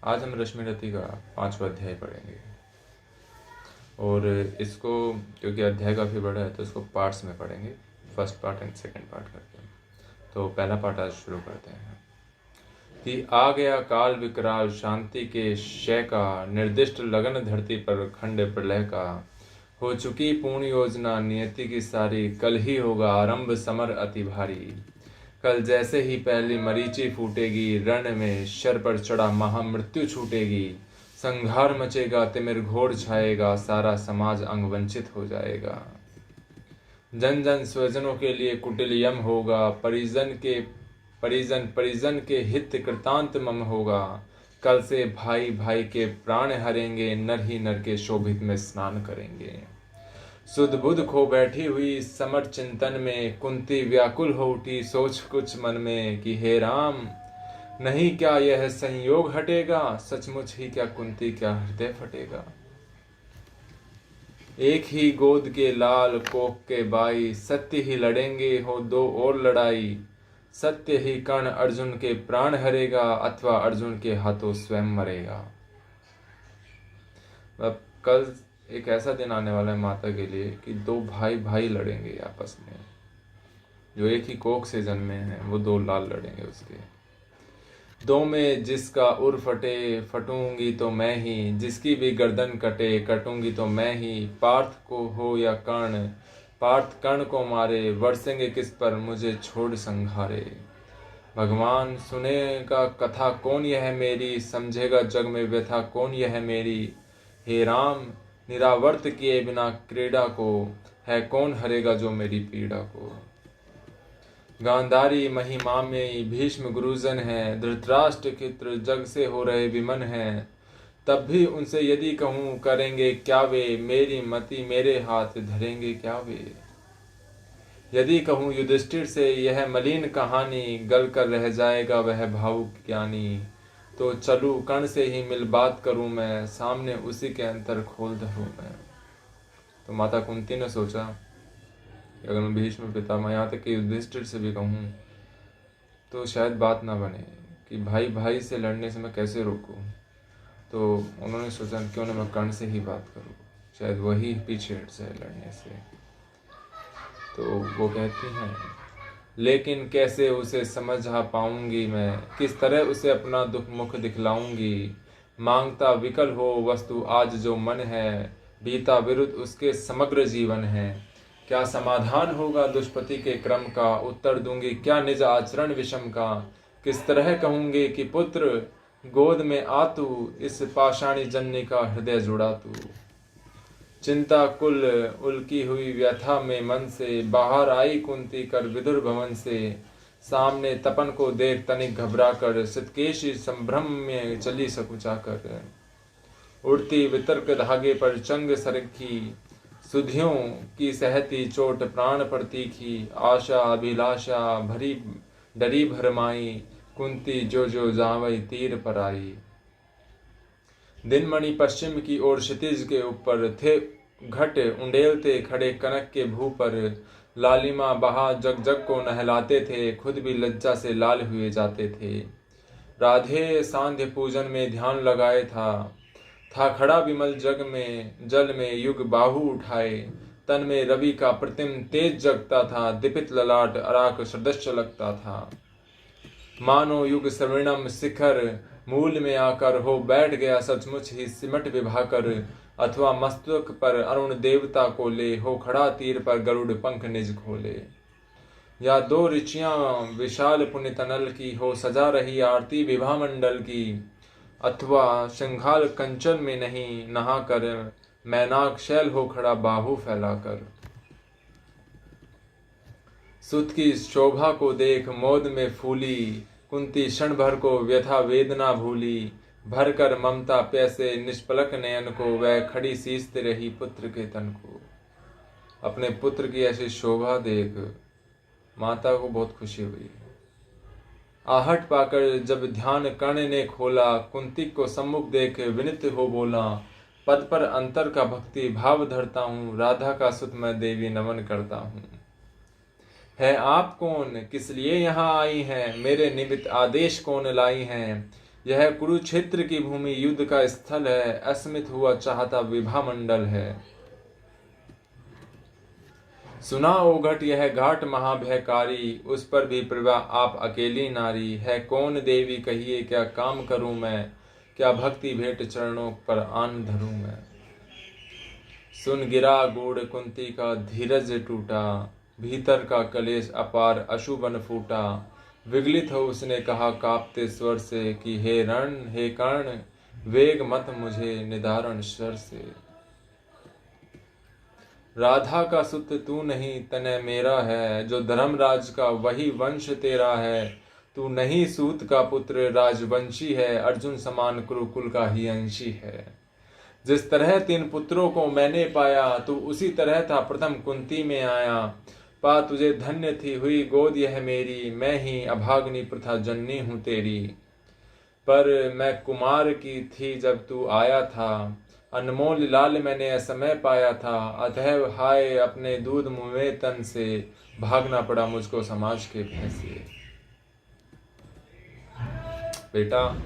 आज हम रश्मिरथी का 5वां अध्याय पढ़ेंगे और इसको क्योंकि अध्याय काफ़ी बड़ा है तो इसको पार्ट्स में पढ़ेंगे, first part and second part करके। तो पहला पार्ट आज शुरू करते हैं कि आ गया काल विकराल शांति के क्षय का, निर्दिष्ट लगन धरती पर खंड प्रलय का। हो चुकी पूर्ण योजना नियति की सारी, कल ही होगा आरंभ समर अति भारी। कल जैसे ही पहली मरीचि फूटेगी, रण में शर पर चढ़ा महामृत्यु छूटेगी। संघार मचेगा तिमिर घोर छाएगा, सारा समाज अंग वंचित हो जाएगा। जन जन स्वजनों के लिए कुटिल यम होगा, परिजन के हित कृतांत मम होगा। कल से भाई भाई के प्राण हरेंगे, नर ही नर के शोभित में स्नान करेंगे। सुध बुध खो बैठी हुई समर चिंतन में, कुंती व्याकुल हो उठी सोच कुछ मन में कि हे राम, नहीं क्या यह संयोग हटेगा। सचमुच ही क्या कुंती क्या हृदय फटेगा। एक ही गोद के लाल कोख के बाई, सत्य ही लड़ेंगे हो दो और लड़ाई। सत्य ही कर्ण अर्जुन के प्राण हरेगा, अथवा अर्जुन के हाथों स्वयं मरेगा। अब कल एक ऐसा दिन आने वाला है माता के लिए कि दो भाई भाई लड़ेंगे आपस में, जो एक ही कोख से जन्मे हैं वो दो लाल लड़ेंगे उसके। दो में जिसका उर फटे फटूंगी तो मैं ही, जिसकी भी गर्दन कटे कटूंगी तो मैं ही। पार्थ को हो या कर्ण, पार्थ कर्ण को मारे, बरसेंगे किस पर मुझे छोड़ संघारे। भगवान सुनेगा कथा कौन यह मेरी, समझेगा जग में व्यथा कौन यह मेरी। हे राम, निरावर्त किए बिना क्रीड़ा को, है कौन हरेगा जो मेरी पीड़ा को। गांधारी महिमा में भीष्म गुरुजन है, धृतराष्ट्र चित्र जग से हो रहे विमन हैं। तब भी उनसे यदि कहूँ करेंगे क्या वे, मेरी मति मेरे हाथ धरेंगे क्या वे। यदि कहूँ युधिष्ठिर से यह मलिन कहानी, गल कर रह जाएगा वह भावुक ज्ञानी। तो चलूं कर्ण से ही मिल बात करूं मैं, सामने उसी के अंतर खोल धरूं मैं। तो माता कुंती ने सोचा कि अगर मैं भीष्म पितामह यहाँ तक कि युधिष्ठिर से भी कहूँ तो शायद बात ना बने, कि भाई भाई से लड़ने से मैं कैसे रोकूं। तो उन्होंने सोचा क्यों ना मैं कर्ण से ही बात करूं, शायद वही पीछे हट जाए लड़ने से। तो वो कहती हैं, लेकिन कैसे उसे समझा पाऊंगी मैं, किस तरह उसे अपना दुख मुख दिखलाऊंगी। मांगता विकल हो वस्तु आज जो मन है, बीता विरुद्ध उसके समग्र जीवन है। क्या समाधान होगा दुष्पति के क्रम का, उत्तर दूंगी क्या निज आचरण विषम का। किस तरह कहूंगी कि पुत्र गोद में आ तू, इस पाषाणी जननी का हृदय जुड़ा तू। चिंता कुल उल्की हुई व्यथा में मन से, बाहर आई कुंती कर विदुर भवन से। सामने तपन को देख तनिक घबरा कर, सितकेशी संभ्रम में चली सकुचा कर। उड़ती वितर्क धागे पर चंग सरखी, सुधियों की सहती चोट प्राण पर तीखी। आशा अभिलाषा भरी डरी भरमाई, कुंती जो जो जावई तीर पर आई। दिनमणि पश्चिम की ओर क्षितिज के ऊपर थे, घट उंडेलते खड़े कनक के भू पर। लालिमा बहा जग जग को नहलाते थे, खुद भी लज्जा से लाल हुए जाते थे। राधे सांध्य पूजन में ध्यान लगाए था खड़ा विमल जल में युग बाहु उठाए। तन में रवि का प्रतिम तेज जगता था, दीपित ललाट अराक सदस्य लगता था। मानो युग स्वर्णम शिखर मूल में आकर, हो बैठ गया सचमुच ही सिमट विभाकर। अथवा मस्तक पर अरुण देवता को ले, हो खड़ा तीर पर गरुड़ पंख निज खोले। या दो ऋचियां विशाल पुण्य तनल की, हो सजा रही आरती विभा मंडल की। अथवा श्रृंगाल कंचन में नहीं नहा कर, मैनाक शैल हो खड़ा बाहु फैलाकर। सुत की शोभा को देख मोद में फूली, कुंती क्षण भर को व्यथा वेदना भूली। भर कर ममता पैसे निष्पलक नयन को, वह खड़ी सींचते रही पुत्र के तन को। अपने पुत्र की ऐसी शोभा देख माता को बहुत खुशी हुई। आहट पाकर जब ध्यान कर्ण ने खोला, कुंती को सम्मुख देख विनित हो बोला। पद पर अंतर का भक्ति भाव धरता हूँ, राधा का सुत मैं देवी नमन करता हूँ। है आप कौन, किस लिए यहाँ आई हैं, मेरे निमित्त आदेश कौन लाई हैं। यह कुरुक्षेत्र की भूमि युद्ध का स्थल है, अस्मित हुआ चाहता विभा मंडल है। सुना ओघट यह घाट महाभयकारी, उस पर भी प्रभा आप अकेली नारी। है कौन देवी कहिए क्या काम करूं मैं, क्या भक्ति भेंट चरणों पर आन धरूं मैं। सुन गिरा गूढ़ कुंती का धीरज टूटा, भीतर का कलेश अपार अशुबन फूटा। विगलित हो उसने कहा कांपते स्वर से, कि हे रण हे कर्ण वेग मत मुझे निधारण स्वर से। राधा का सुत तू नहीं तने मेरा है, जो धर्मराज का वही वंश तेरा है। तू नहीं सूत का पुत्र राजवंशी है, अर्जुन समान कुरुकुल का ही अंशी है। जिस तरह 3 पुत्रों को मैंने पाया, तू उसी तरह था प्रथम कुंती में आया। पा तुझे धन्य थी हुई गोद यह मेरी, मैं ही अभाग्नि प्रथा जननी हूँ तेरी। पर मैं कुमार की थी जब तू आया था, अनमोल लाल मैंने असमय पाया था। अतः हाय अपने दूध मुँह तन से, भागना पड़ा मुझको समाज के भय से। बेटा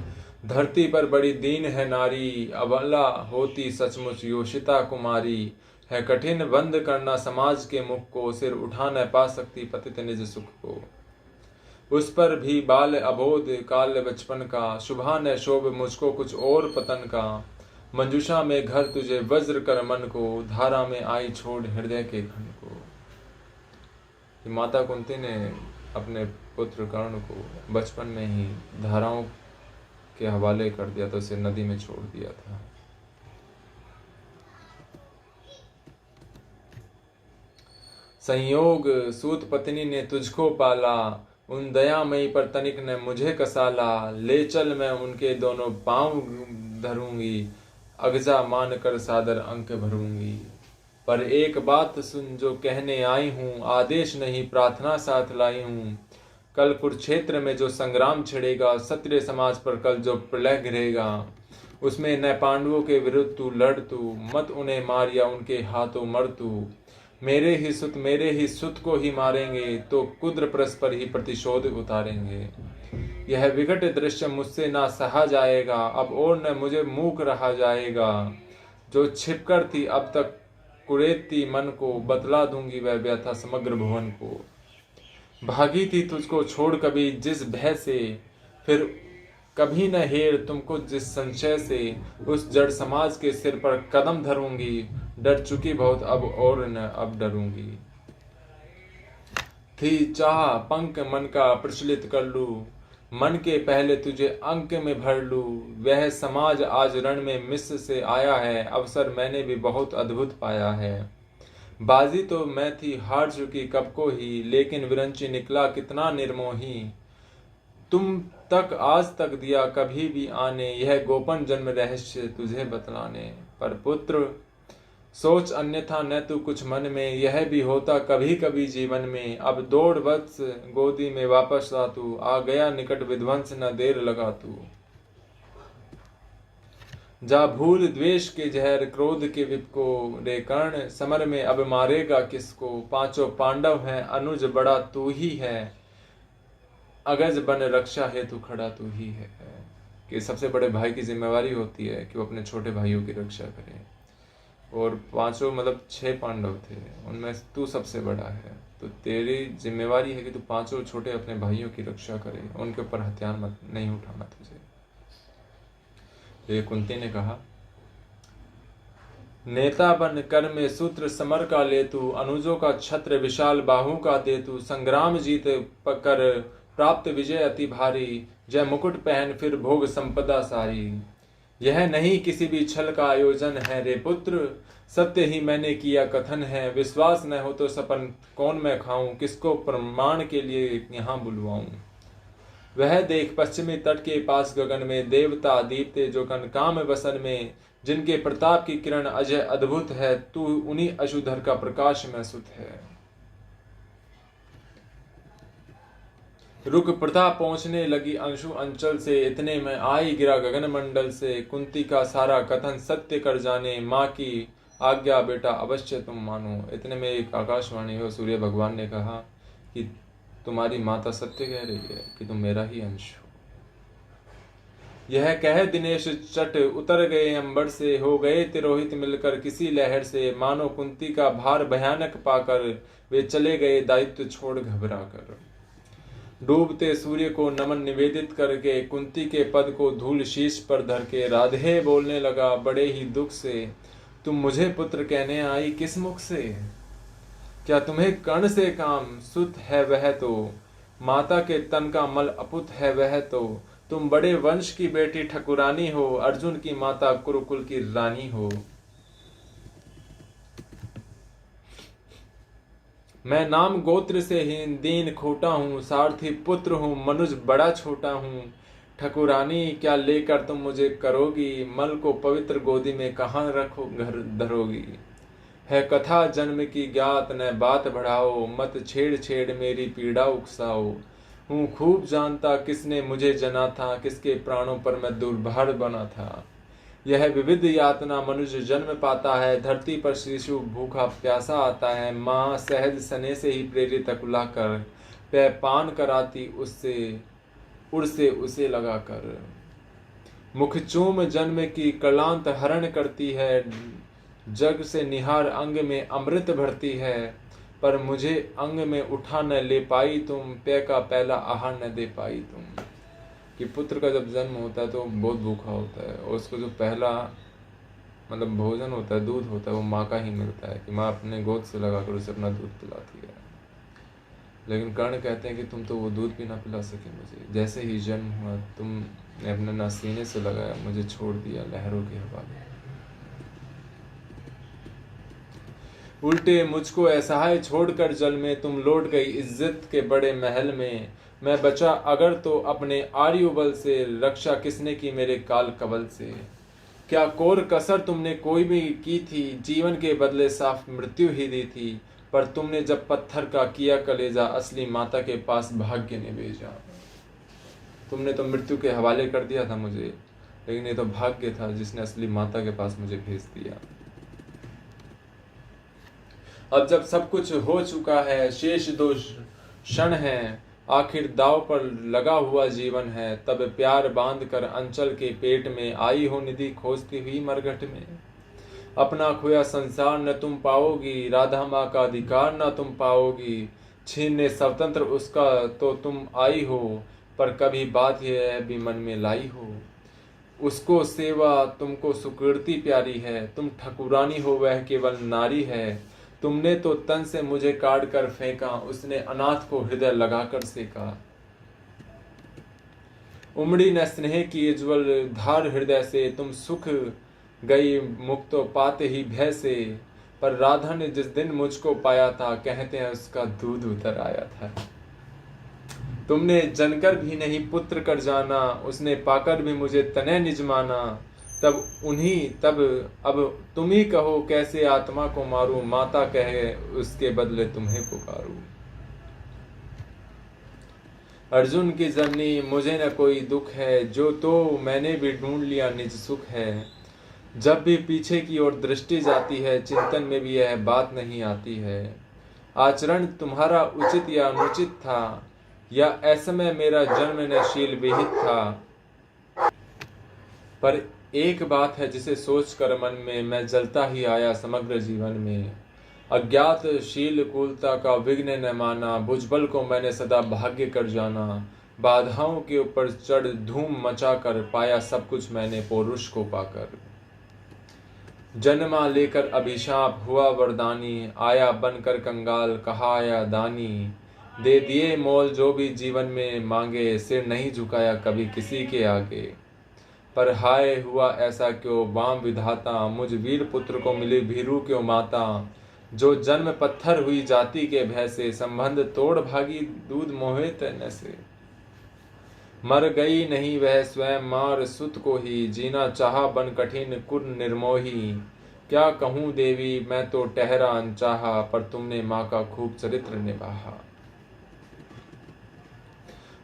धरती पर बड़ी दीन है नारी, अबला होती सचमुच योषिता कुमारी। है कठिन बंद करना समाज के मुख को, सिर उठा न पा सकती पतित निज सुख को। उस पर भी बाल अबोध काल बचपन का, शुभा न शोभ मुझको कुछ और पतन का। मंजुषा में घर तुझे वज्र कर मन को, धारा में आई छोड़ हृदय के घन को। माता कुंती ने अपने पुत्र कर्ण को बचपन में ही धाराओं के हवाले कर दिया, तो उसे नदी में छोड़ दिया था। संयोग सूत पत्नी ने तुझको पाला, उन दयामयी पर तनिक ने मुझे कसाला। ले चल मैं उनके दोनों पांव धरूंगी, अगजा मान कर सादर अंक भरूंगी। पर एक बात सुन जो कहने आई हूँ, आदेश नहीं प्रार्थना साथ लाई हूँ। कल कुरुक्षेत्र में जो संग्राम छिड़ेगा, क्षत्रिय समाज पर कल जो प्रलय गिरेगा, उसमें न पांडवों के विरुद्ध तू लड़ तू, मत उन्हें मार या उनके हाथों मर तू। मेरे ही सुत को ही मारेंगे, तो कुद्र परस्पर ही प्रतिशोध उतारेंगे। यह विकट दृश्य मुझसे ना सहा जाएगा, अब और न मुझे मूक रहा जाएगा। जो छिपकर थी अब तक कुरेदती मन को, बतला दूंगी वह व्यथा समग्र भुवन को। भागी थी तुझको छोड़ कभी जिस भय से, फिर कभी न हेर तुमको जिस संशय से। उस जड़ समाज के सिर पर कदम धरूंगी, डर चुकी बहुत अब और न अब डरूंगी। थी चाह पंख मन का प्रचलित कर लूं, मन के पहले तुझे अंक में भर लूं। वह समाज आज रण में मिस्र से आया है, अवसर मैंने भी बहुत अद्भुत पाया है। बाजी तो मैं थी हार चुकी कब को ही, लेकिन विरंची निकला कितना निर्मोही। तुम तक आज तक दिया कभी भी आने, यह गोपन जन्म रहस्य तुझे बतलाने। पर पुत्र सोच अन्यथा न तू कुछ मन में, यह भी होता कभी कभी जीवन में। अब दौड़ वत्स गोदी में वापस आ तू, आ गया निकट विध्वंस न देर लगा तू। जा भूल द्वेष के जहर क्रोध के विप को, रे कर्ण समर में अब मारेगा किसको। 5 पांडव हैं अनुज बड़ा तू ही है, अगज बन रक्षा हेतु खड़ा तू ही है। कि सबसे बड़े भाई की जिम्मेवारी होती है कि वो अपने छोटे भाइयों की रक्षा करे, और 5 मतलब 6 पांडव थे, उनमें तू सबसे बड़ा है। तो तेरी जिम्मेवारी है कि तू 5 छोटे अपने भाइयों की रक्षा करे, उनके ऊपर हथियार मत नहीं उठाना तुझे। ये कुंती ने कहा, नेता बन कर में सूत्र समर का ले तू, अनुजों का छत्र विशाल बाहु का दे तू। संग्राम जीत कर प्राप्त विजय अति भारी, जय मुकुट पहन फिर भोग संपदा सारी। यह नहीं किसी भी छल का आयोजन है रे पुत्र, सत्य ही मैंने किया कथन है। विश्वास न हो तो सपन कौन मैं खाऊं, किसको प्रमाण के लिए यहाँ बुलवाऊं। वह देख पश्चिमी तट के पास गगन में, देवता दीप्ते जो कन काम वसन में। जिनके प्रताप की किरण अजय अद्भुत है, तू उन्हीं अशुधर का प्रकाश में सुत है। रुक प्रथा पहुंचने लगी अंशु अंचल से, इतने में आई गिरा गगन मंडल से। कुंती का सारा कथन सत्य कर जाने, माँ की आज्ञा बेटा अवश्य तुम मानो। इतने में एक आकाशवाणी हो, सूर्य भगवान ने कहा कि तुम्हारी माता सत्य कह रही है कि तुम मेरा ही अंश हो। यह कह दिनेश चट उतर गए अंबर से, हो गए तिरोहित मिलकर किसी लहर से। मानो कुंती का भार भयानक पाकर वे चले गए दायित्व छोड़ घबरा कर। डूबते सूर्य को नमन निवेदित करके कुंती के पद को धूल शीश पर धर के राधे बोलने लगा बड़े ही दुख से, तुम मुझे पुत्र कहने आई किस मुख से? क्या तुम्हें कर्ण से काम सुत है वह तो, माता के तन का मल अपुत है वह तो। तुम बड़े वंश की बेटी ठकुरानी हो, अर्जुन की माता कुरुकुल की रानी हो। मैं नाम गोत्र से हीन दीन खोटा हूँ, सारथी पुत्र हूँ मनुज बड़ा छोटा हूँ। ठकुरानी क्या लेकर तुम मुझे करोगी, मल को पवित्र गोदी में कहाँ रखो घर धरोगी। है कथा जन्म की ज्ञात न बात बढ़ाओ, मत छेड़ छेड़ मेरी पीड़ा उकसाओ। हूँ खूब जानता किसने मुझे जना था, किसके प्राणों पर मैं दुर्भार बना था। यह विविध यातना मनुष्य जन्म पाता है, धरती पर शिशु भूखा प्यासा आता है। माँ सहज सने से ही प्रेरित अकुला कर, पे पान कराती उससे उड़ से उसे लगाकर। मुख चूम जन्म की कलांत हरण करती है, जग से निहार अंग में अमृत भरती है। पर मुझे अंग में उठा न ले पाई तुम, पे का पहला आहार न दे पाई तुम। कि पुत्र का जब जन्म होता है तो बहुत भूखा होता है, और उसको जो पहला मतलब भोजन होता है, दूध होता है, वो माँ का ही मिलता है, कि माँ अपने गोद से लगाकर उसे अपना दूध पिलाती है। लेकिन कर्ण कहते हैं कि तुम तो वो दूध भी ना पिला सके मुझे। जैसे ही जन्म हुआ तुमने अपने ना सीने से लगाया, मुझे छोड़ दिया लहरों के हवाले। उल्टे मुझको असहाय छोड़कर जल में, तुम लौट गई इज्जत के बड़े महल में। मैं बचा अगर तो अपने आयु बल से, रक्षा किसने की मेरे काल कबल से। क्या कोर कसर तुमने कोई भी की थी, जीवन के बदले साफ मृत्यु ही दी थी। पर तुमने जब पत्थर का किया कलेजा, असली माता के पास भाग्य ने भेजा। तुमने तो मृत्यु के हवाले कर दिया था मुझे, लेकिन ये तो भाग्य था जिसने असली माता के पास मुझे भेज दिया। अब जब सब कुछ हो चुका है, शेष दो क्षण है, आखिर दाव पर लगा हुआ जीवन है। तब प्यार बांध कर अंचल के पेट में, आई हो निधि खोजती हुई मरघट में। अपना खोया संसार न तुम पाओगी, राधा माँ का अधिकार न तुम पाओगी। छीनने स्वतंत्र उसका तो तुम आई हो, पर कभी बात यह भी मन में लाई हो। उसको सेवा तुमको सुकृति प्यारी है, तुम ठकुरानी हो वह केवल नारी है। तुमने तो तन से मुझे काट कर फेंका, उसने अनाथ को हृदय लगाकर सेका। उमड़ी न स्नेह की उज्ज्वल धार हृदय से, तुम सुख गई मुक्त पाते ही भय से। पर राधा ने जिस दिन मुझको पाया था, कहते हैं उसका दूध उतर आया था। तुमने जनकर भी नहीं पुत्र कर जाना, उसने पाकर भी मुझे तने निज माना। तब अब तुम ही कहो कैसे आत्मा को मारूं, माता कहे उसके बदले तुम्हें पुकारूं। अर्जुन की जननी मुझे न कोई दुख है, जो तो मैंने भी ढूंढ लिया निज सुख है। जब भी पीछे की ओर दृष्टि जाती है, चिंतन में भी यह बात नहीं आती है। आचरण तुम्हारा उचित या अनुचित था, या असमय मेरा जन्म नशील विहित था। पर एक बात है जिसे सोचकर मन में मैं जलता ही आया समग्र जीवन में। अज्ञात शील कुलता का विघ्न न माना, भुजबल को मैंने सदा भाग्य कर जाना। बाधाओं के ऊपर चढ़ धूम मचा कर, पाया सब कुछ मैंने पौरुष को पाकर। जन्मा लेकर अभिशाप हुआ वरदानी, आया बनकर कंगाल कहा आया दानी। दे दिए मोल जो भी जीवन में मांगे, सिर नहीं झुकाया कभी किसी के आगे। पर हाय हुआ ऐसा क्यों वाम विधाता, मुझ वीर पुत्र को मिली भीरू क्यों माता। जो जन्म पत्थर हुई जाति के भय से, संबंध तोड़ भागी दूध मोहे तन से। मर गई नहीं वह स्वयं मार सुत को ही, जीना चाहा बन कठिन कुर निर्मोही। क्या कहूँ देवी मैं तो ठहरा अनचाहा, पर तुमने माँ का खूब चरित्र निभाहा।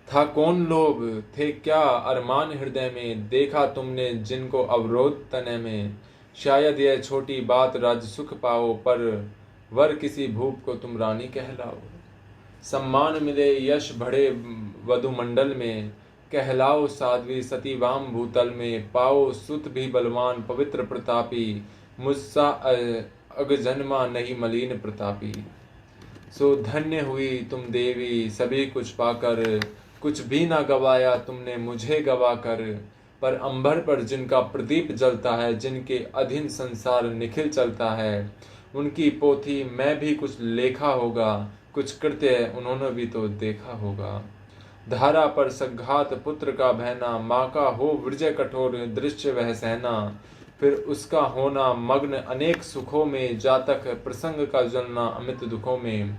था कौन लोभ थे क्या अरमान हृदय में, देखा तुमने जिनको अवरोध तने में। शायद यह छोटी बात राज सुख पाओ, पर वर किसी भूप को तुम रानी कहलाओ। सम्मान मिले यश बढ़े वधु मंडल में, कहलाओ साध्वी सतीवाम भूतल में, पाओ सुत भी बलवान पवित्र प्रतापी, मुझसा अगजन्मा नहीं मलिन प्रतापी। सो धन्य हुई तुम देवी सभी कुछ पाकर, कुछ भी ना गवाया तुमने मुझे गवा कर। पर अंबर पर जिनका प्रदीप जलता है, जिनके अधीन संसार निखिल चलता है, उनकी पोथी मैं भी कुछ लेखा होगा, कुछ कृत्य उन्होंने भी तो देखा होगा। धारा पर संघात पुत्र का बहना, माँ का हो विजय कठोर दृश्य वह सहना। फिर उसका होना मग्न अनेक सुखों में, जातक प्रसंग का जलना अमित दुखों में।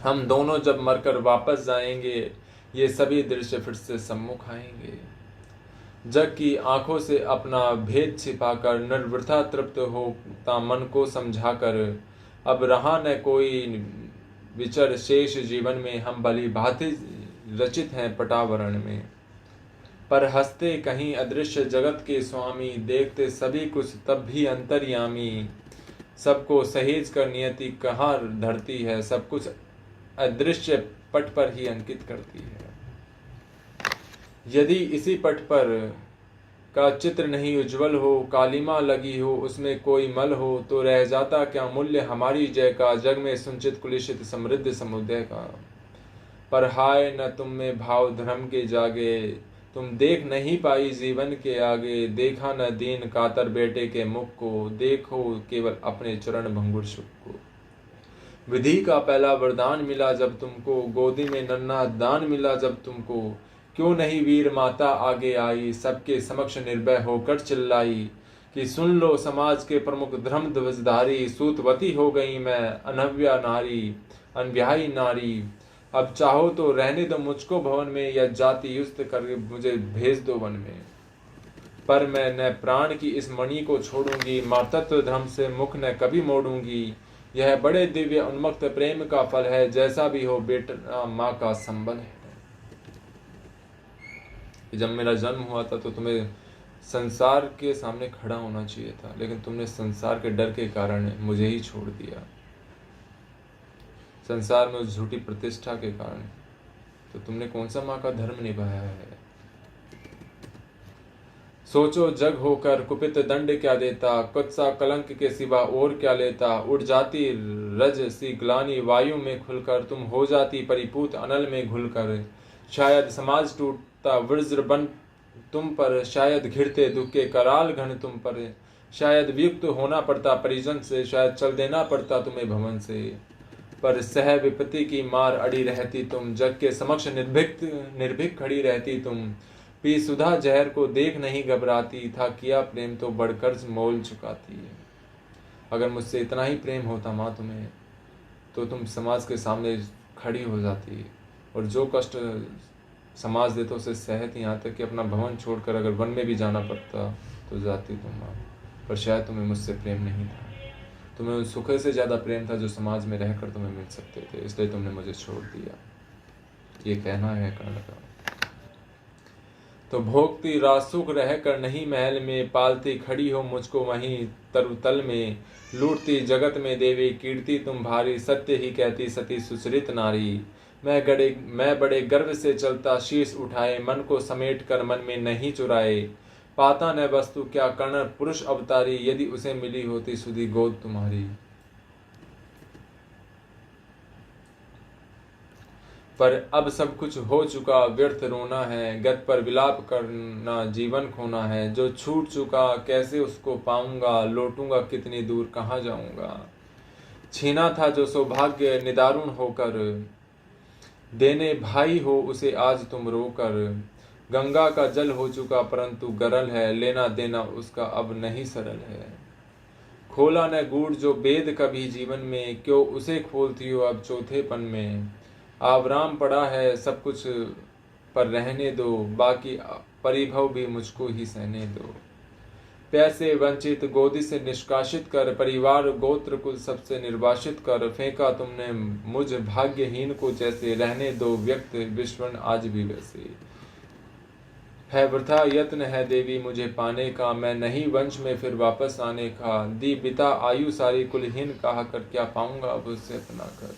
हम दोनों जब मरकर वापस जाएंगे, ये सभी दृश्य फिर से सम्मुख आएंगे। जग की आंखों से अपना भेद छिपाकर, निर्वृथा तृप्त होता मन को समझाकर। अब रहा न कोई विचर शेष जीवन में, हम भली भांति रचित हैं पटावरण में। पर हंसते कहीं अदृश्य जगत के स्वामी, देखते सभी कुछ तब भी अंतर्यामी। सबको सहेज कर नियति कहाँ धरती है, सब कुछ अदृश्य पट पर ही अंकित करती है। यदि इसी पट पर का चित्र नहीं उज्जवल हो, कालिमा लगी हो उसमें कोई मल हो, तो रह जाता क्या मूल्य हमारी जय का, जग में संचित कुलिशित समृद्ध समुदय का। पर हाय न तुम में भाव धर्म के जागे, तुम देख नहीं पाई जीवन के आगे। देखा न दीन कातर बेटे के मुख को, देखो केवल अपने चरण भंगुर सुख को। विधि का पहला वरदान मिला जब तुमको, गोदी में नन्हा दान मिला जब तुमको। क्यों नहीं वीर माता आगे आई, सबके समक्ष निर्भय होकर चिल्लाई कि सुन लो समाज के प्रमुख धर्म ध्वजधारी। सूतवती हो गई मैं अनव्या नारी, अनव्याही नारी। अब चाहो तो रहने दो मुझको भवन में, या जाति युक्त करके मुझे भेज दो वन में। पर मैं न प्राण की इस मणि को छोड़ूंगी, मातृत्व धर्म से मुख न कभी मोड़ूंगी। यह बड़े दिव्य उन्मक्त प्रेम का फल है, जैसा भी हो बेटा माँ का संबल है। जब मेरा जन्म हुआ था तो तुम्हें संसार के सामने खड़ा होना चाहिए था, लेकिन तुमने संसार के डर के कारण मुझे ही छोड़ दिया। संसार में उस झूठी प्रतिष्ठा के कारण तो तुमने कौन सा माँ का धर्म निभाया है। सोचो जग होकर कुपित दंड क्या देता, कुछ सा कलंक के सिवा और क्या लेता। उड़ जाती रज सी ग्लानि वायु में खुलकर, तुम हो जाती परिपूत अनल में घुलकर। शायद समाज टूटता वज्र बन तुम पर, शायद घिरते दुख के कराल घन तुम पर। शायद वियुक्त होना पड़ता परिजन से, शायद चल देना पड़ता तुम्हें भवन से। पर सह विपत्ति की मार अड़ी रहती तुम, जग के समक्ष निर्भीक खड़ी रहती तुम। पी सुधा जहर को देख नहीं घबराती, था किया प्रेम तो बढ़कर मोल चुकाती है। अगर मुझसे इतना ही प्रेम होता माँ तुम्हें, तो तुम समाज के सामने खड़ी हो जाती और जो कष्ट समाज देता उसे सहती, यहाँ तक कि अपना भवन छोड़कर अगर वन में भी जाना पड़ता तो जाती तुम माँ। पर शायद तुम्हें मुझसे प्रेम नहीं था, तुम्हें उन सुख से ज़्यादा प्रेम था जो समाज में रहकर तुम्हें मिल सकते थे, इसलिए तुमने मुझे छोड़ दिया। ये कहना है कर्ण का। तो भोगती रासुख रह कर नहीं महल में, पालती खड़ी हो मुझको वहीं तरुतल में। लूटती जगत में देवी कीर्ति तुम भारी, सत्य ही कहती सती सुचरित नारी। मैं बड़े गर्व से चलता शीश उठाए, मन को समेट कर मन में नहीं चुराए। पाता न वस्तु क्या कर्ण पुरुष अवतारी, यदि उसे मिली होती सुधी गोद तुम्हारी। पर अब सब कुछ हो चुका व्यर्थ रोना है, गत पर विलाप करना जीवन खोना है। जो छूट चुका कैसे उसको पाऊंगा, लौटूंगा कितनी दूर कहाँ जाऊंगा। छीना था जो सौभाग्य निदारुण होकर, देने भाई हो उसे आज तुम रोकर। गंगा का जल हो चुका परंतु गरल है, लेना देना उसका अब नहीं सरल है। खोला न गूढ़ जो वेद कभी जीवन में, क्यों उसे खोलती हो अब चौथेपन में। आवराम पड़ा है सब कुछ पर रहने दो, बाकी परिभव भी मुझको ही सहने दो। पैसे वंचित गोदी से निष्कासित कर, परिवार गोत्र कुल सबसे निर्वासित कर। फेंका तुमने मुझ भाग्यहीन को जैसे, रहने दो व्यक्त विश्वण आज भी वैसे। है वृथा यत्न है देवी मुझे पाने का, मैं नहीं वंश में फिर वापस आने का। दी बिता आयु सारी कुलहीन कहा कर, क्या पाऊंगा अब उससे अपना कर।